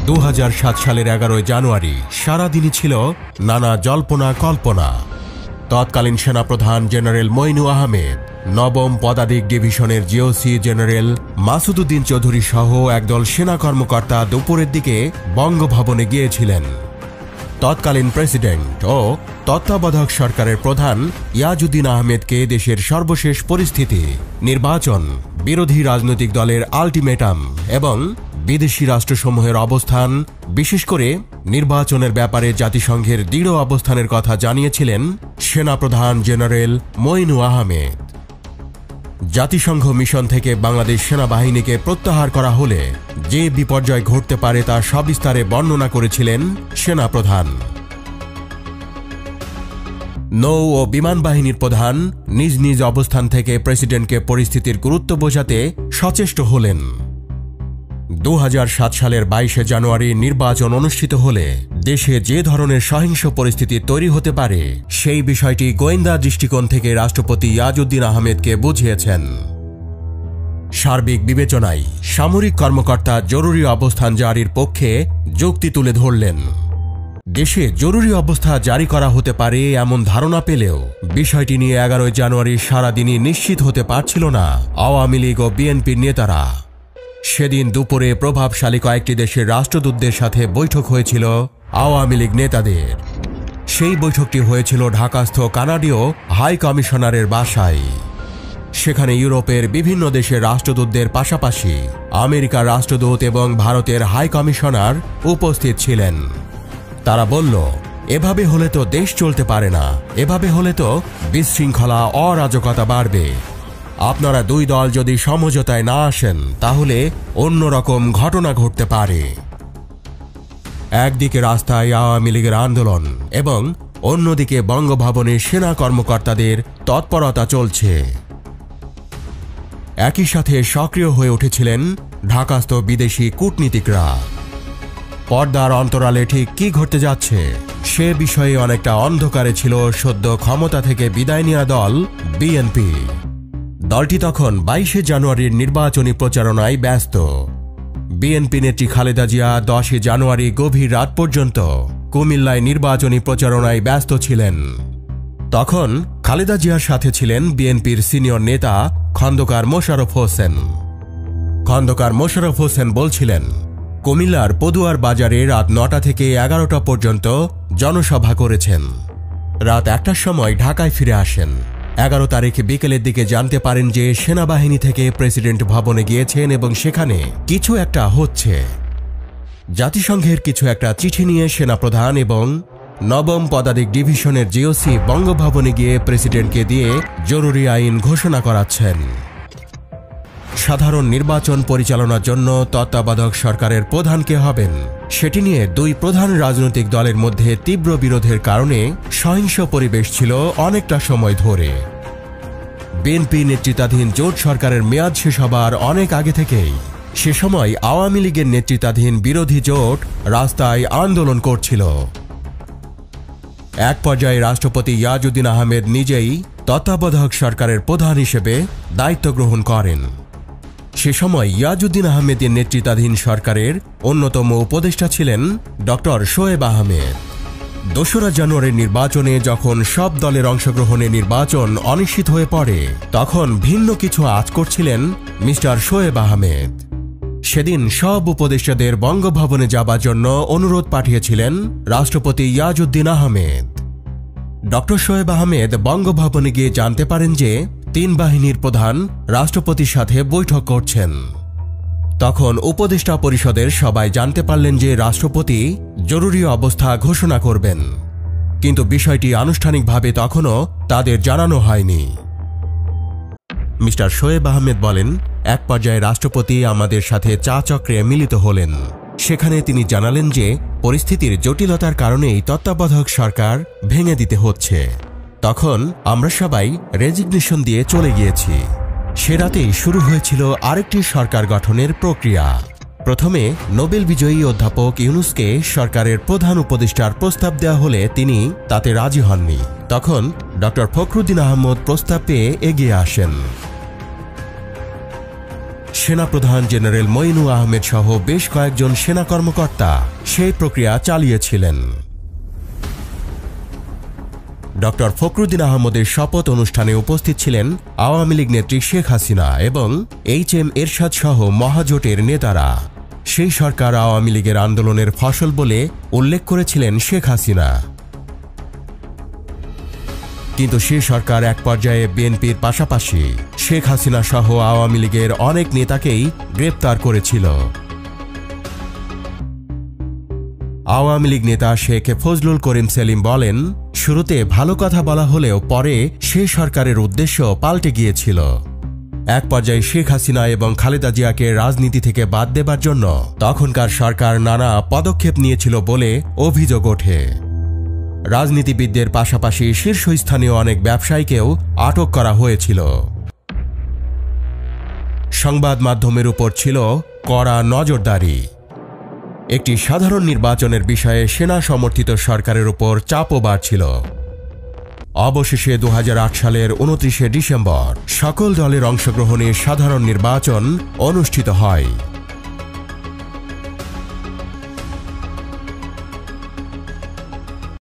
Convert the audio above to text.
2007 সালের 11 জানুয়ারি সারাদিনই ছিল নানা জল্পনা কল্পনা। তৎকালীন সেনাপ্রধান জেনারেল মইনু আহমেদ, নবম পদাতিক ডিভিশনের জিওসি জেনারেল মাসুদউদ্দিন চৌধুরী সহ একদল সেনা কর্মকর্তা দুপুরের দিকে বঙ্গভবনে গিয়েছিলেন। তৎকালীন প্রেসিডেন্ট ও তত্ত্বাবধায়ক সরকারের প্রধান ইয়াজউদ্দিন আহমেদকে দেশের সর্বশেষ পরিস্থিতি, নির্বাচন, বিরোধী রাজনৈতিক দলের আল্টিমেটাম এবং বিদেশি রাষ্ট্রসমূহের অবস্থান, বিশেষ করে নির্বাচনের ব্যাপারে জাতিসংঘের দৃঢ় অবস্থানের কথা জানিয়েছিলেন সেনাপ্রধান জেনারেল মইনু আহমেদ। জাতিসংঘ মিশন থেকে বাংলাদেশ সেনাবাহিনীকে প্রত্যাহার করা হলে যে বিপর্যয় ঘটতে পারে তা সবিস্তারে বর্ণনা করেছিলেন সেনাপ্রধান। নৌ ও বিমান বাহিনীর প্রধান নিজ নিজ অবস্থান থেকে প্রেসিডেন্টকে পরিস্থিতির গুরুত্ব বোঝাতে সচেষ্ট হলেন। 2007 সালের 22 জানুয়ারি নির্বাচন অনুষ্ঠিত হলে দেশে যে ধরনের সহিংস পরিস্থিতি তৈরি হতে পারে সেই বিষয়টি গোয়েন্দা দৃষ্টিকোণ থেকে রাষ্ট্রপতি ইয়াজউদ্দিন আহমেদকে বুঝিয়েছেন। সার্বিক বিবেচনায় সামরিক কর্মকর্তা জরুরি অবস্থান জারির পক্ষে যুক্তি তুলে ধরলেন। দেশে জরুরি অবস্থা জারি করা হতে পারে এমন ধারণা পেলেও বিষয়টি নিয়ে 11 জানুয়ারি সারাদিনই নিশ্চিত হতে পারছিল না আওয়ামী লীগ ও বিএনপির নেতারা। সেদিন দুপুরে প্রভাবশালী কয়েকটি দেশের রাষ্ট্রদূতদের সাথে বৈঠক হয়েছিল আওয়ামী লীগ নেতাদের। সেই বৈঠকটি হয়েছিল ঢাকাস্থ কানাডীয় হাই কমিশনারের বাসায়। সেখানে ইউরোপের বিভিন্ন দেশের রাষ্ট্রদূতদের পাশাপাশি আমেরিকার রাষ্ট্রদূত এবং ভারতের হাই কমিশনার উপস্থিত ছিলেন। তারা বলল, এভাবে হলে তো দেশ চলতে পারে না, এভাবে হলে তো বিশৃঙ্খলা, অরাজকতা বাড়বে। আপনারা দুই দল যদি সমঝোতায় না আসেন তাহলে অন্যরকম ঘটনা ঘটতে পারে। একদিকে রাস্তায় আওয়ামী লীগের আন্দোলন এবং অন্যদিকে বঙ্গভবনে সেনা কর্মকর্তাদের তৎপরতা চলছে। একই সাথে সক্রিয় হয়ে উঠেছিলেন ঢাকাস্থ বিদেশি কূটনীতিকরা। পর্দার অন্তরালে ঠিক কি ঘটতে যাচ্ছে সে বিষয়ে অনেকটা অন্ধকারে ছিল সদ্য ক্ষমতা থেকে বিদায় নেওয়া দল বিএনপি। দলটি তখন 22 জানুয়ারির নির্বাচনী প্রচারণায় ব্যস্ত। বিএনপি নেত্রী খালেদা জিয়া 10 জানুয়ারি গভীর রাত পর্যন্ত কুমিল্লায় নির্বাচনী প্রচারণায় ব্যস্ত ছিলেন। তখন খালেদা জিয়ার সাথে ছিলেন বিএনপির সিনিয়র নেতা খন্দকার মোশাররফ হোসেন। খন্দকার মোশাররফ হোসেন বলছিলেন, কুমিল্লার পদুয়ার বাজারে রাত 9টা থেকে 11টা পর্যন্ত জনসভা করেছেন। রাত 1টার সময় ঢাকায় ফিরে আসেন। 11 তারিখ বিকেলের দিকে জানতে পারেন যে সেনাবাহিনী থেকে প্রেসিডেন্ট ভবনে গিয়েছেন এবং সেখানে কিছু একটা হচ্ছে। জাতিসংঘের কিছু একটা চিঠি নিয়ে সেনাপ্রধান এবং নবম পদাতিক ডিভিশনের জিওসি বঙ্গভবনে গিয়ে প্রেসিডেন্টকে দিয়ে জরুরি আইন ঘোষণা করাচ্ছেন। সাধারণ নির্বাচন পরিচালনার জন্য তত্ত্বাবধায়ক সরকারের প্রধান কে হবেন সেটি নিয়ে দুই প্রধান রাজনৈতিক দলের মধ্যে তীব্র বিরোধের কারণে সহিংস পরিবেশ ছিল অনেকটা সময় ধরে। বিএনপি নেতৃত্বাধীন জোট সরকারের মেয়াদ শেষ হবার অনেক আগে থেকেই সে সময় আওয়ামী লীগের নেতৃত্বাধীন বিরোধী জোট রাস্তায় আন্দোলন করছিল। এক পর্যায়ে রাষ্ট্রপতি ইয়াজউদ্দিন আহমেদ নিজেই তত্ত্বাবধায়ক সরকারের প্রধান হিসেবে দায়িত্ব গ্রহণ করেন। সে সময় ইয়াজউদ্দিন আহমেদের নেতৃত্বাধীন সরকারের অন্যতম উপদেষ্টা ছিলেন ডক্টর শোয়েব আহমেদ। 2 জানুয়ারির নির্বাচনে যখন সব দলের অংশগ্রহণে নির্বাচন অনিশ্চিত হয়ে পড়ে তখন ভিন্ন কিছু আঁচ করছিলেন মিস্টার শোয়েব আহমেদ। সেদিন সব উপদেষ্টাদের বঙ্গভবনে যাবার জন্য অনুরোধ পাঠিয়েছিলেন রাষ্ট্রপতি ইয়াজউদ্দিন আহমেদ। ডক্টর শোয়েব আহমেদ বঙ্গভবনে গিয়ে জানতে পারেন যে 3 বাহিনীর প্রধান রাষ্ট্রপতির সাথে বৈঠক করছেন। তখন উপদেষ্টা পরিষদের সবাই জানতে পারলেন যে রাষ্ট্রপতি জরুরি অবস্থা ঘোষণা করবেন, কিন্তু বিষয়টি আনুষ্ঠানিকভাবে তখনও তাদের জানানো হয়নি। মিস্টার শোয়েব আহমেদ বলেন, এক পর্যায়ে রাষ্ট্রপতি আমাদের সাথে চা চক্রে মিলিত হলেন। সেখানে তিনি জানালেন যে পরিস্থিতির জটিলতার কারণেই তত্ত্বাবধায়ক সরকার ভেঙে দিতে হচ্ছে। তখন আমরা সবাই রেজিগনেশন দিয়ে চলে গিয়েছি। সে রাতেই শুরু হয়েছিল আরেকটি সরকার গঠনের প্রক্রিয়া। প্রথমে নোবেল বিজয়ী অধ্যাপক ইউনুসকে সরকারের প্রধান উপদেষ্টার প্রস্তাব দেওয়া হলে তিনি তাতে রাজি হননি। তখন ডক্টর ফখরুদ্দিন আহমদ প্রস্তাব পেয়ে এগিয়ে আসেন। সেনাপ্রধান জেনারেল মঈনুল আহমেদ সহ বেশ কয়েকজন সেনা কর্মকর্তা সেই প্রক্রিয়া চালিয়েছিলেন। ডক্টর ফখরুদ্দিন আহমদের শপথ অনুষ্ঠানে উপস্থিত ছিলেন আওয়ামী লীগ নেত্রী শেখ হাসিনা এবং এইচ.এম. এরশাদ সহ মহাজোটের নেতারা। সেই সরকার আওয়ামী লীগের আন্দোলনের ফসল বলে উল্লেখ করেছিলেন শেখ হাসিনা। কিন্তু সে সরকার এক পর্যায়ে বিএনপির পাশাপাশি শেখ হাসিনা সহ আওয়ামী লীগের অনেক নেতাকেই গ্রেপ্তার করেছিল। আওয়ামী লীগ নেতা শেখ ফজলুল করিম সেলিম বলেন, শুরুতে ভালো কথা বলা হলেও পরে সে সরকারের উদ্দেশ্য পাল্টে গিয়েছিল। এক পর্যায়ে শেখ হাসিনা এবং খালেদা জিয়াকে রাজনীতি থেকে বাদ দেবার জন্য তখনকার সরকার নানা পদক্ষেপ নিয়েছিল বলে অভিযোগ ওঠে। রাজনীতিবিদদের পাশাপাশি শীর্ষস্থানীয় অনেক ব্যবসায়ীকেও আটক করা হয়েছিল। সংবাদ মাধ্যমের উপর ছিল কড়া নজরদারি। একটি সাধারণ নির্বাচনের বিষয়ে সেনা সমর্থিত সরকারের উপর চাপও বাড়ছিল। অবশেষে 2008 সালের 29শে ডিসেম্বর সকল দলের অংশগ্রহণে সাধারণ নির্বাচন অনুষ্ঠিত হয়।